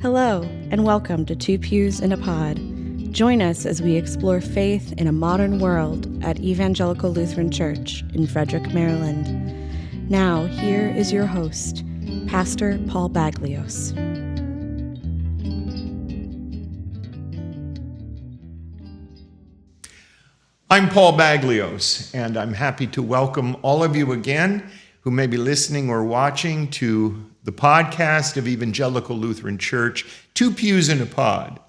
Hello, and welcome to Two Pews in a Pod. Join us as we explore faith in a modern world at Evangelical Lutheran Church in Frederick, Maryland. Now, here is your host, Pastor Paul Baglios. I'm Paul Baglios, and I'm happy to welcome all of you again who may be listening or watching to the podcast of Evangelical Lutheran Church, Two Pews in a Pod.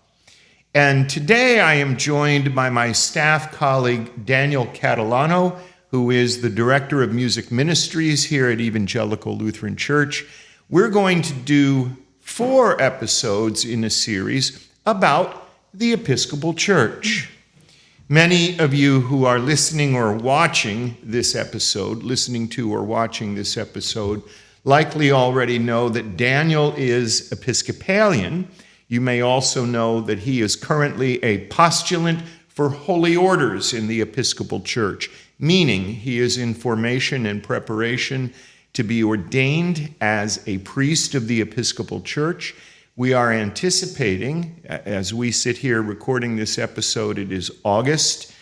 And today I am joined by my staff colleague, Daniel Catalano, who is the Director of Music Ministries here at Evangelical Lutheran Church. We're going to do 4 episodes in a series about the Episcopal Church. Many of you who are listening or watching this episode, likely already know that Daniel is Episcopalian. You may also know that he is currently a postulant for holy orders in the Episcopal Church, meaning he is in formation and preparation to be ordained as a priest of the Episcopal Church. We are anticipating, as we sit here recording this episode, it is August,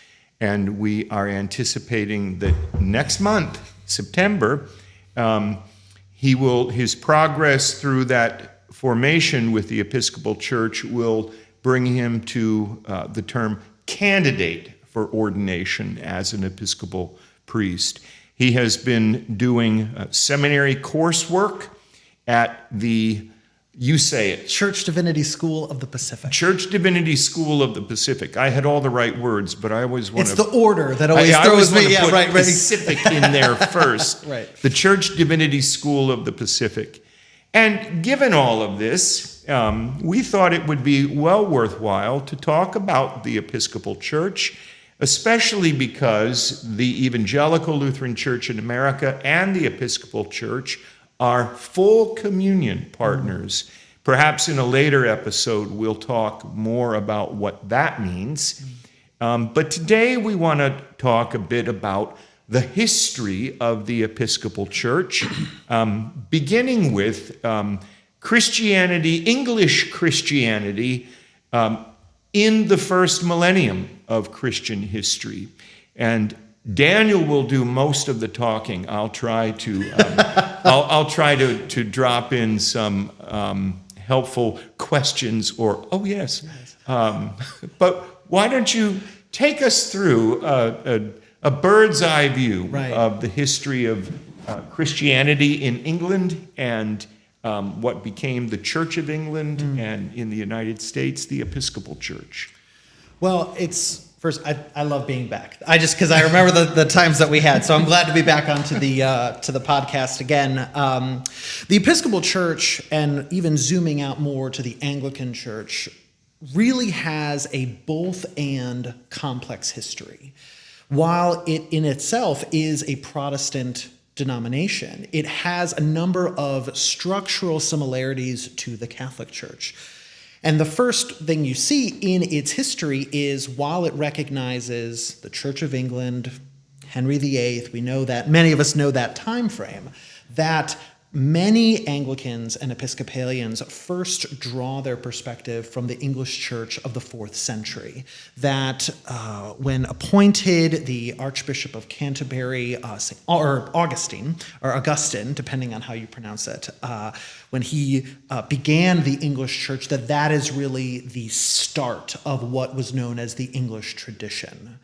and we are anticipating that next month, September, his progress through that formation with the Episcopal Church will bring him to the term candidate for ordination as an Episcopal priest. He has been doing seminary coursework at the Church Divinity School of the Pacific. Church Divinity School of the Pacific. I had all the right words, but I always want to... It's the order that always throws me. Yeah, right. Pacific in there first. Right. The Church Divinity School of the Pacific. And given all of this, we thought it would be well worthwhile to talk about the Episcopal Church, especially because the Evangelical Lutheran Church in America and the Episcopal Church are full communion partners. Perhaps in a later episode, we'll talk more about what that means. But today we want to talk a bit about the history of the Episcopal Church, beginning with Christianity, English Christianity, in the first millennium of Christian history. And Daniel will do most of the talking. I'll try to I'll try to drop in some helpful questions or but why don't you take us through a bird's eye view of the history of Christianity in England and what became the Church of England and in the United States, the Episcopal Church. Well, First, I love being back. Because I remember the times that we had, so I'm glad to be back onto the podcast again. The Episcopal Church, and even zooming out more to the Anglican Church, really has a both-and complex history. While it in itself is a Protestant denomination, it has a number of structural similarities to the Catholic Church. And the first thing you see in its history is while it recognizes the Church of England, Henry VIII, we know that, many of us know that time frame, that many Anglicans and Episcopalians first draw their perspective from the English Church of the 4th century. That when appointed the Archbishop of Canterbury, Augustine, depending on how you pronounce it, when he began the English Church, that is really the start of what was known as the English tradition.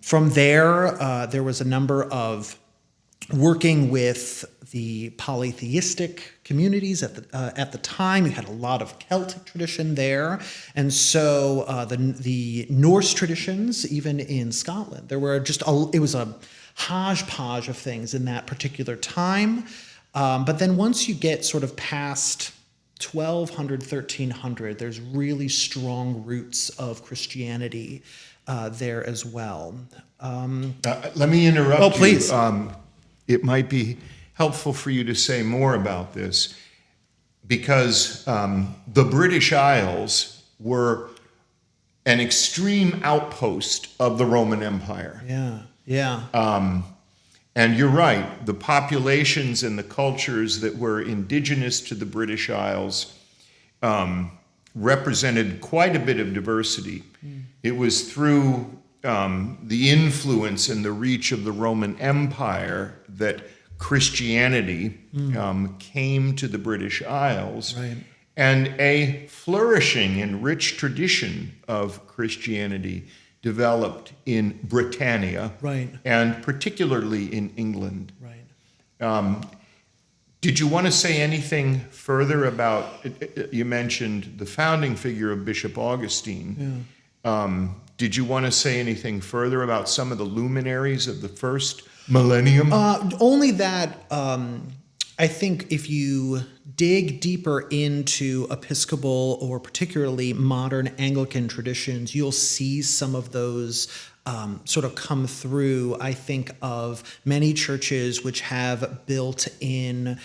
From there was a number of working with the polytheistic communities at the time. You had a lot of Celtic tradition there, and so the Norse traditions, even in Scotland, there were it was a hodgepodge of things in that particular time. But then once you get sort of past 1200, 1300, there's really strong roots of Christianity there as well. Let me interrupt you. Oh, please. It might be helpful for you to say more about this because the British Isles were an extreme outpost of the Roman Empire. Yeah. And you're right, the populations and the cultures that were indigenous to the British Isles represented quite a bit of diversity. It was through the influence and the reach of the Roman Empire that Christianity came to the British Isles. Right. And a flourishing and rich tradition of Christianity developed in Britannia, Right. and particularly in England. Right. Did you want to say anything further about, you mentioned the founding figure of Bishop Augustine. Yeah. Did you want to say anything further about some of the luminaries of the first millennium? Only that I think if you dig deeper into Episcopal or particularly modern Anglican traditions, you'll see some of those sort of come through. I think of many churches which have built in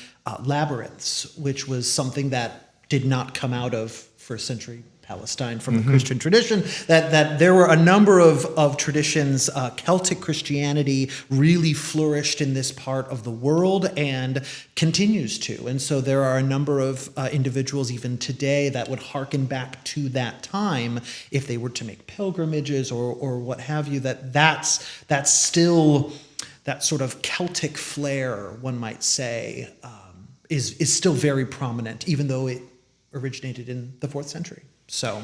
labyrinths, which was something that did not come out of first century Palestine from the Christian tradition, that there were a number of traditions. Celtic Christianity really flourished in this part of the world and continues to. And so there are a number of individuals even today that would hearken back to that time if they were to make pilgrimages or what have you, that's still that sort of Celtic flair, one might say, is still very prominent, even though it originated in the 4th century. So,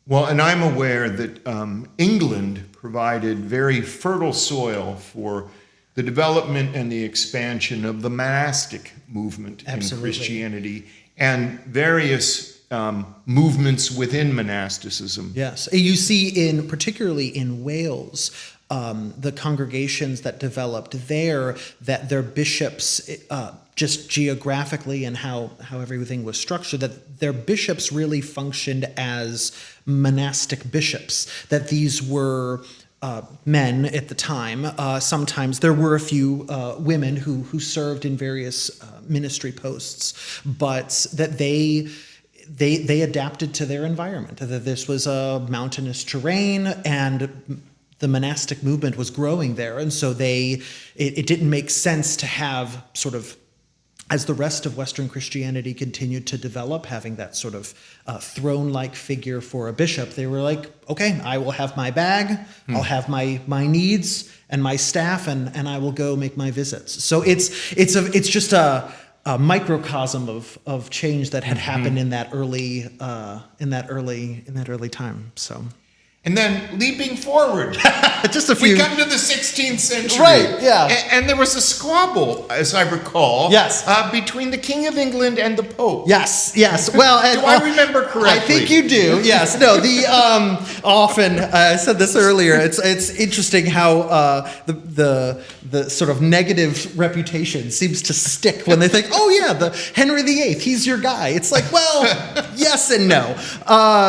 well, and I'm aware that England provided very fertile soil for the development and the expansion of the monastic movement Absolutely. in Christianity and various movements within monasticism. Yes, you see particularly in Wales, the congregations that developed there, that their bishops, just geographically and how everything was structured, that their bishops really functioned as monastic bishops, that these were men at the time. Sometimes there were a few women who served in various ministry posts, but that they adapted to their environment, that this was a mountainous terrain and the monastic movement was growing there. And so it didn't make sense to have sort of, as the rest of Western Christianity continued to develop, having that sort of throne-like figure for a bishop. They were like, okay, I will have my bag, I'll have my needs and my staff, and I will go make my visits. So it's just a microcosm of change that had happened in that early time. So. And then leaping forward, just a few. we come to the 16th century. Right, yeah. And there was a squabble, as I recall, yes, between the King of England and the Pope. Yes. Well, do I remember correctly? I think you do. Yes. No. Often I said this earlier. It's interesting how the sort of negative reputation seems to stick when they think, oh yeah, the Henry VIII, he's your guy. It's like, well, yes and no.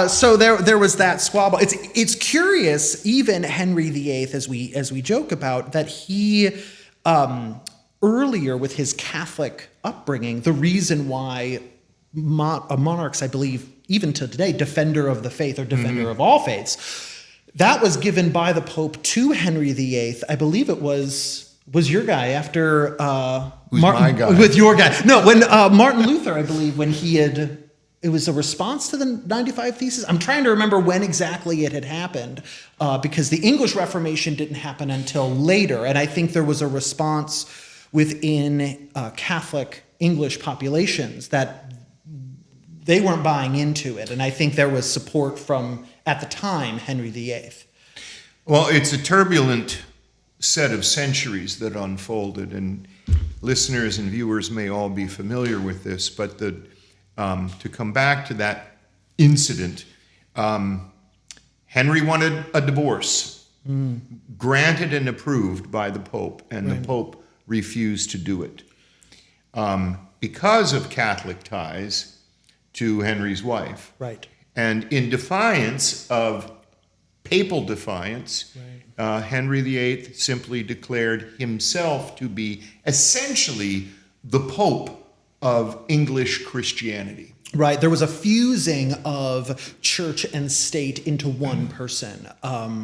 So there was that squabble. It's curious, even Henry VIII, as we joke about, that he earlier with his Catholic upbringing, the reason why monarchs, I believe, even to today, defender of the faith or defender of all faiths, that was given by the Pope to Henry VIII. I believe it was your guy after Who's my guy? With your guy. No, when Martin Luther, I believe, when he had. It was a response to the 95 Theses. I'm trying to remember when exactly it had happened, because the English Reformation didn't happen until later, and I think there was a response within Catholic English populations that they weren't buying into it, and I think there was support from, at the time, Henry VIII. Well, it's a turbulent set of centuries that unfolded, and listeners and viewers may all be familiar with this, but to come back to that incident, Henry wanted a divorce, granted and approved by the Pope, and the Pope refused to do it because of Catholic ties to Henry's wife. Right. And in defiance of papal defiance, Henry VIII simply declared himself to be essentially the Pope of English Christianity. Right. There was a fusing of church and state into one person,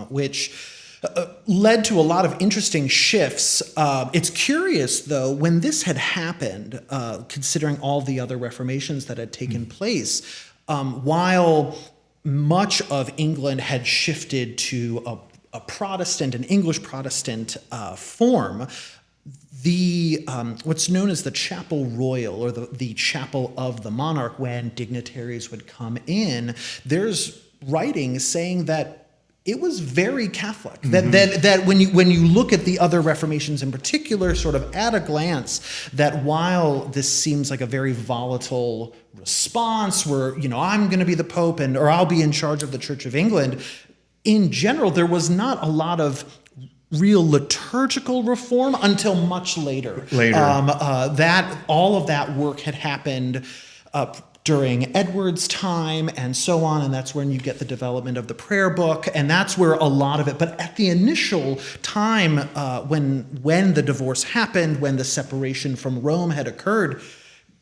which led to a lot of interesting shifts. It's curious, though, when this had happened, considering all the other reformations that had taken place, while much of England had shifted to a Protestant, an English Protestant form, the what's known as the chapel royal, or the chapel of the monarch, when dignitaries would come in, there's writing saying that it was very Catholic. That when you look at the other reformations in particular, sort of at a glance, that while this seems like a very volatile response, where I'm going to be the Pope or I'll be in charge of the Church of England, in general there was not a lot of real liturgical reform until much later. That all of that work had happened during Edward's time and so on, and that's when you get the development of the prayer book, and that's where a lot of it. But at the initial time, when the divorce happened, when the separation from Rome had occurred,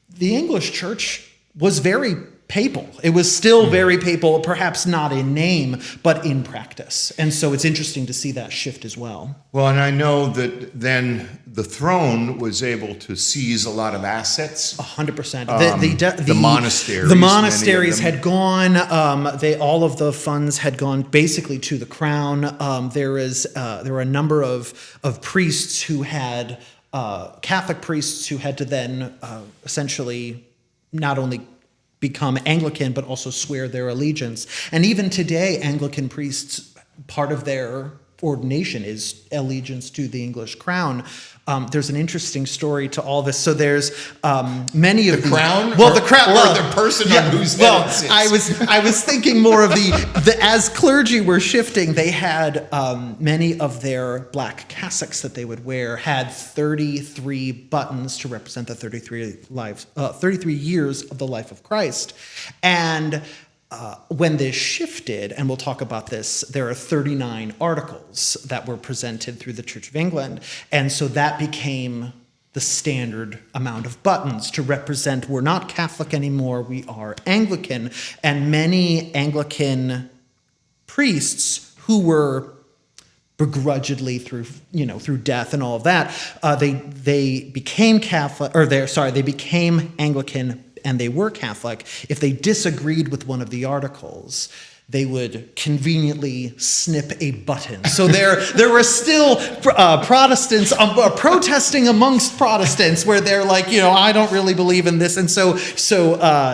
the English Church was very papal. It was still very papal, perhaps not in name, but in practice. And so it's interesting to see that shift as well. Well, and I know that then the throne was able to seize a lot of assets. 100%. The monasteries. The monasteries had gone. All of the funds had gone basically to the crown. There were a number of priests who had Catholic priests who had to then essentially not only become Anglican, but also swear their allegiance. And even today, Anglican priests, part of their ordination is allegiance to the English crown. There's an interesting story to all this. So there's many of the crown. Well, the crown, or the person on whose head it sits. I was thinking more of the as clergy were shifting, they had many of their black cassocks that they would wear had 33 buttons to represent the 33 years of the life of Christ, and when this shifted, and we'll talk about this, there are 39 articles that were presented through the Church of England. And so that became the standard amount of buttons to represent we're not Catholic anymore, we are Anglican. And many Anglican priests who were begrudgedly through death and all of that, they became Catholic, they became Anglican, and they were Catholic. If they disagreed with one of the articles, they would conveniently snip a button. So there were still Protestants protesting amongst Protestants, where they're like, I don't really believe in this, and so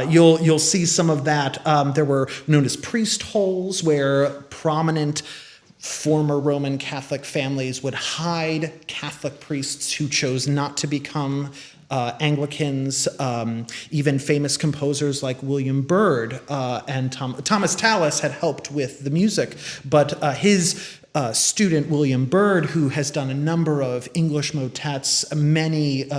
you'll see some of that. There were known as priest holes, where prominent former Roman Catholic families would hide Catholic priests who chose not to become Anglicans. Even famous composers like William Byrd and Thomas Tallis had helped with the music, but his student William Byrd, who has done a number of English motets, many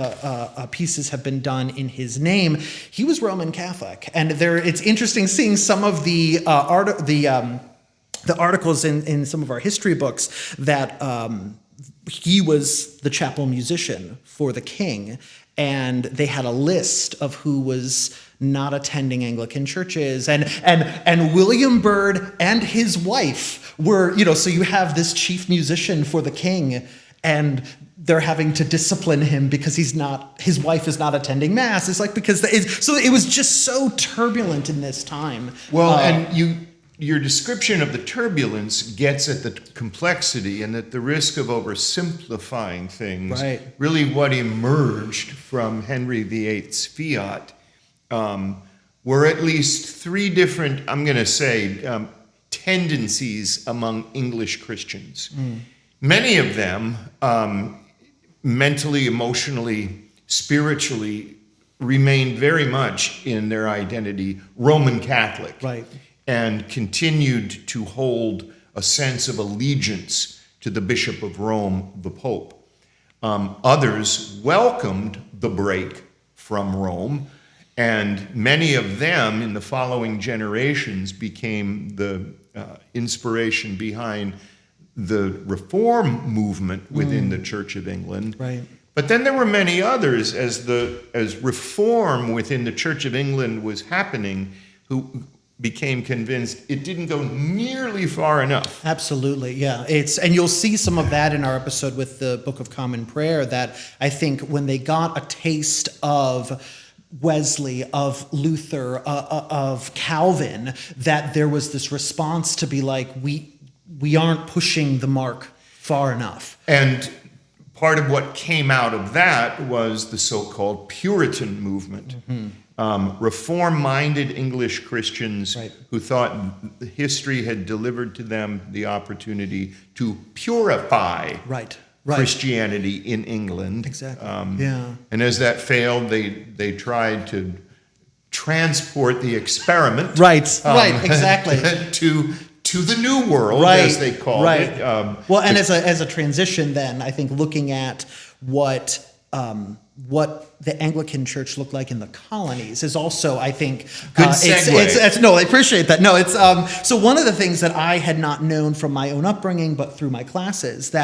pieces have been done in his name. He was Roman Catholic, and it's interesting seeing some of the articles in some of our history books that he was the chapel musician for the king. And they had a list of who was not attending Anglican churches, and William Byrd and his wife were, so you have this chief musician for the king, and they're having to discipline him because his wife is not attending mass. It's like, so it was just so turbulent in this time. Well, and your description of the turbulence gets at the complexity and at the risk of oversimplifying things. Right. Really what emerged from Henry VIII's fiat were at least three different, I'm going to say, tendencies among English Christians. Many of them mentally, emotionally, spiritually remained very much in their identity Roman Catholic. Right. And continued to hold a sense of allegiance to the Bishop of Rome, the Pope. Others welcomed the break from Rome, and many of them in the following generations became the inspiration behind the reform movement within the Church of England. Right. But then there were many others as reform within the Church of England was happening, who became convinced it didn't go nearly far enough. Absolutely, yeah. And you'll see some of that in our episode with the Book of Common Prayer, that I think when they got a taste of Wesley, of Luther, of Calvin, that there was this response to be like, we aren't pushing the mark far enough. And part of what came out of that was the so-called Puritan movement. Reform-minded English Christians who thought history had delivered to them the opportunity to purify Christianity in England. Exactly. And as that failed, they tried to transport the experiment. Exactly. to the New World, as they called it. Well, and as a transition, then I think looking at what the Anglican Church looked like in the colonies is also, I think, good segue. No, I appreciate that. No, it's so one of the things that I had not known from my own upbringing, but through my classes,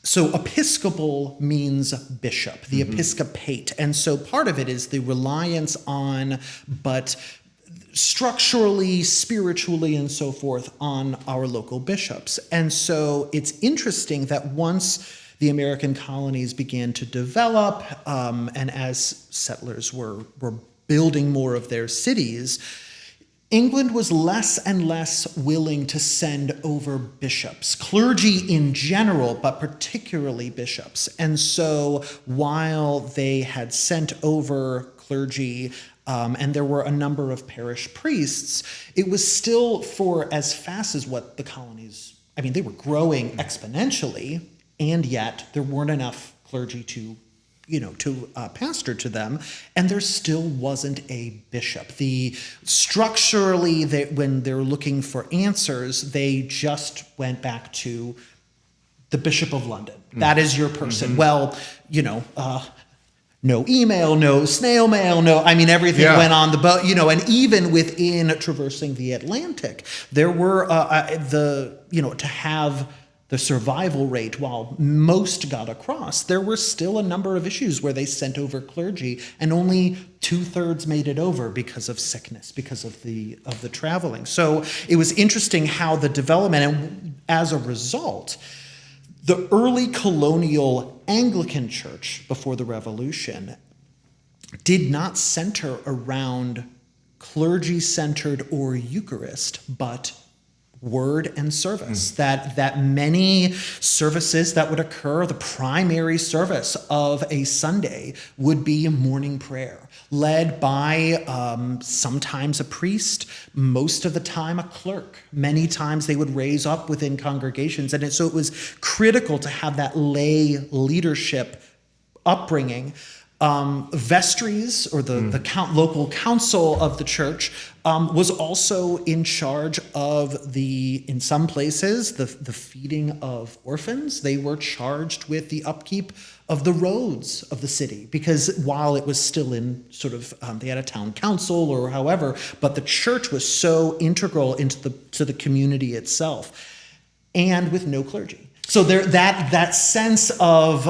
so Episcopal means bishop, the episcopate, and so part of it is the reliance on, but structurally, spiritually, and so forth, on our local bishops. And so it's interesting that once the American colonies began to develop, and as settlers were building more of their cities, England was less and less willing to send over bishops, clergy in general, but particularly bishops. And so while they had sent over clergy, and there were a number of parish priests, it was still for as fast as what the colonies, they were growing exponentially, and yet there weren't enough clergy to pastor to them, and there still wasn't a bishop. Structurally, when they're looking for answers, they just went back to the Bishop of London. That is your person. Well, no email, no snail mail, everything went on the boat, and even within traversing the Atlantic, there were, to have the survival rate, while most got across, there were still a number of issues where they sent over clergy and only 2/3 made it over because of sickness, because of the traveling. So it was interesting how the development, and as a result, the early colonial Anglican Church before the Revolution did not center around clergy-centered or Eucharist, but word and service. That many services that would occur, the primary service of a Sunday would be a morning prayer, led by sometimes a priest, most of the time a clerk. Many times they would raise up within congregations, and so it was critical to have that lay leadership upbringing. Vestries, or the local council of the church, was also in charge of in some places, the feeding of orphans. They were charged with the upkeep of the roads of the city, because while it was still in they had a town council or however, but the church was so integral to the community itself, and with no clergy. So there, that sense of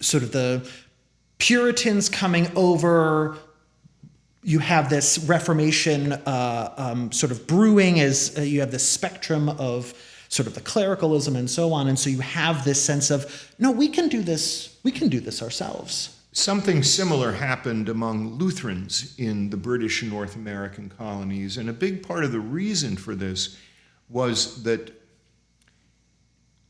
the Puritans coming over, you have this Reformation brewing, as you have this spectrum of the clericalism and so on, and so you have this sense of, no, we can do this ourselves. Something similar happened among Lutherans in the British and North American colonies, and a big part of the reason for this was that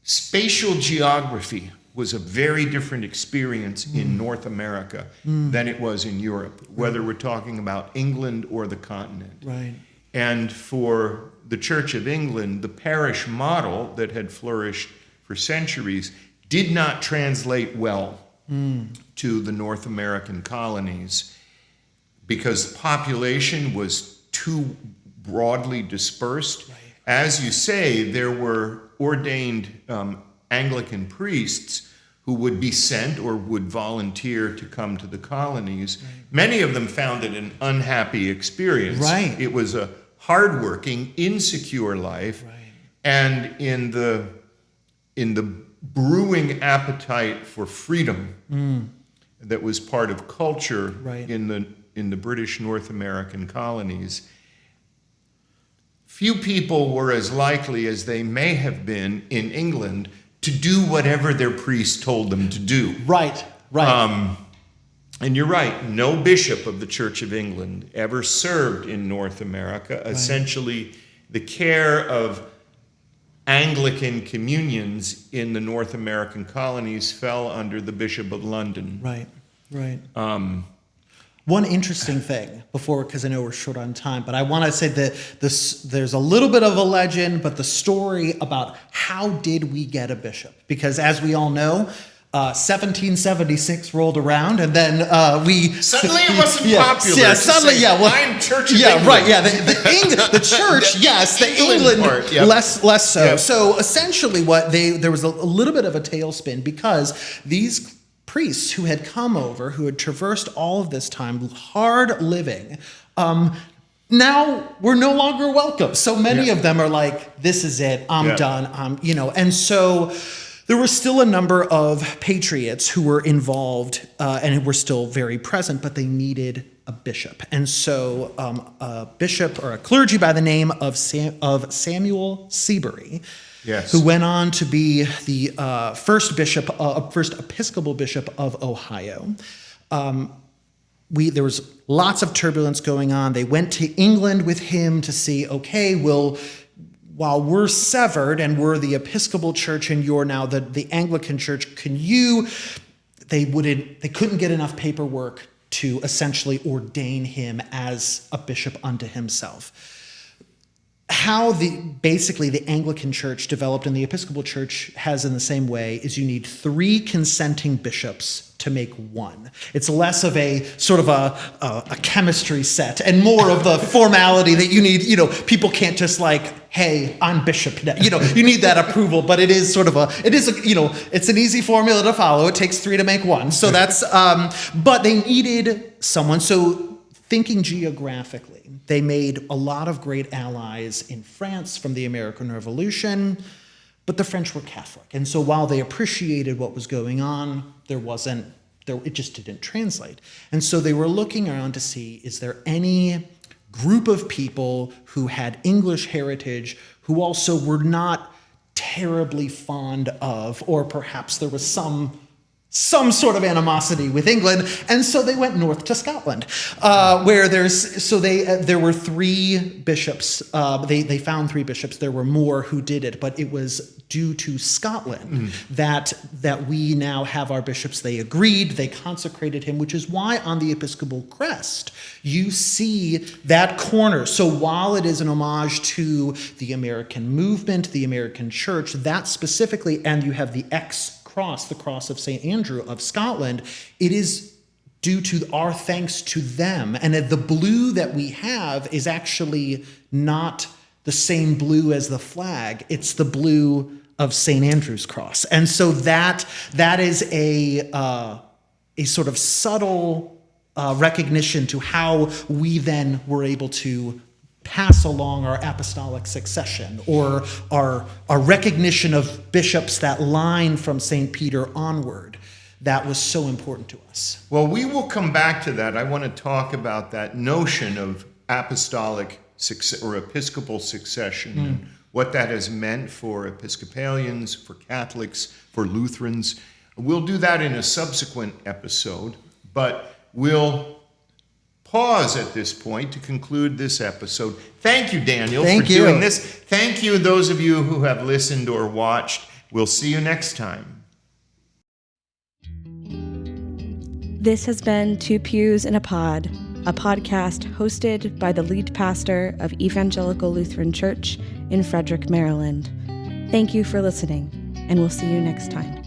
spatial geography was a very different experience in North America than it was in Europe, whether we're talking about England or the continent. Right. And for the Church of England, the parish model that had flourished for centuries did not translate well to the North American colonies, because the population was too broadly dispersed. Right. As you say, there were ordained Anglican priests who would be sent or would volunteer to come to the colonies. Right. Many of them found it an unhappy experience. Right. It was a hardworking, insecure life. Right. And in the brewing appetite for freedom that was part of culture in the in the British North American colonies, few people were as likely as they may have been in England to do whatever their priest told them to do. Right. And you're right, no bishop of the Church of England ever served in North America. Right. Essentially, the care of Anglican communions in the North American colonies fell under the Bishop of London. Right. One interesting thing before, because I know we're short on time, but I want to say that there's a little bit of a legend, but the story about how did we get a bishop? Because as we all know, 1776 rolled around, and then suddenly it wasn't popular. Yeah, suddenly, I'm Church of England. Right. Yeah, the church. Yes, the England part, yep. less so. Yep. So essentially, there was a little bit of a tailspin because these priests who had come over, who had traversed all of this time, hard living, now we're no longer welcome. So many of them are like, "This is it. I'm done." And so. There were still a number of patriots who were involved and were still very present, but they needed a bishop. And so a bishop or a clergy by the name of Samuel Seabury, who went on to be the first Episcopal bishop of Ohio. There was lots of turbulence going on. They went to England with him to see, okay, while we're severed and we're the Episcopal Church and you're now the Anglican Church, they couldn't get enough paperwork to essentially ordain him as a bishop unto himself. How basically the Anglican Church developed and the Episcopal Church has in the same way is you need 3 consenting bishops to make one. It's less of a sort of a chemistry set and more of the formality that you need. People can't just like, hey, I'm bishop now. You need that approval, but it is it's an easy formula to follow. It takes 3 to make one. So that's, but they needed someone. So thinking geographically, they made a lot of great allies in France from the American Revolution, but the French were Catholic. And so while they appreciated what was going on, it just didn't translate. And so they were looking around to see, is there any group of people who had English heritage who also were not terribly fond of, or perhaps there was some sort of animosity with England, and so they went north to Scotland, where there were 3 bishops. They found 3 bishops. There were more who did it, but it was due to Scotland that we now have our bishops. They agreed. They consecrated him, which is why on the Episcopal crest you see that corner. So while it is an homage to the American movement, the American Church, that specifically, and you have the cross, the cross of St. Andrew of Scotland, it is due to our thanks to them. And the blue that we have is actually not the same blue as the flag. It's the blue of St. Andrew's cross. And so that is a sort of subtle recognition to how we then were able to pass along our apostolic succession, or our recognition of bishops that line from St. Peter onward. That was so important to us. Well, we will come back to that. I want to talk about that notion of apostolic or episcopal succession and what that has meant for Episcopalians, for Catholics, for Lutherans. We'll do that in a subsequent episode, but we'll pause at this point to conclude this episode. Thank you, Daniel, for doing this. Thank you, those of you who have listened or watched. We'll see you next time. This has been 2 Pews in a Pod, a podcast hosted by the lead pastor of Evangelical Lutheran Church in Frederick, Maryland. Thank you for listening, and we'll see you next time.